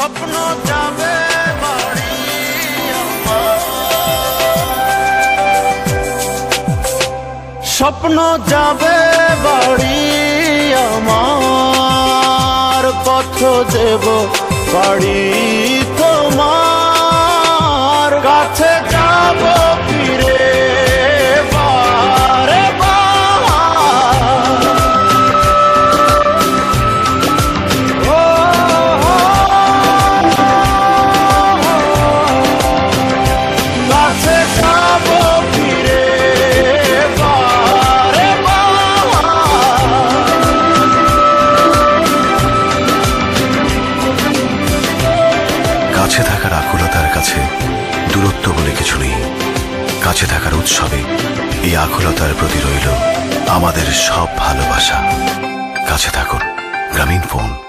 স্বপ্ন যাবে বাড়ি আমার, স্বপ্ন যাবে বাড়ি আমার, পথ দেব বাড়ি তোমার, কাছে যাব ফিরে বারে বার। ও কাছে যাব ফিরে বারে বার। কাছে থাকার আকুলতার কাছে দূরত্ব বলে কিছু নেই। কাছে থাকার উৎসবে এই আকুলতার প্রতি রইল আমাদের সব ভালোবাসা। কাছে থাকুন। গ্রামীণ ফোন।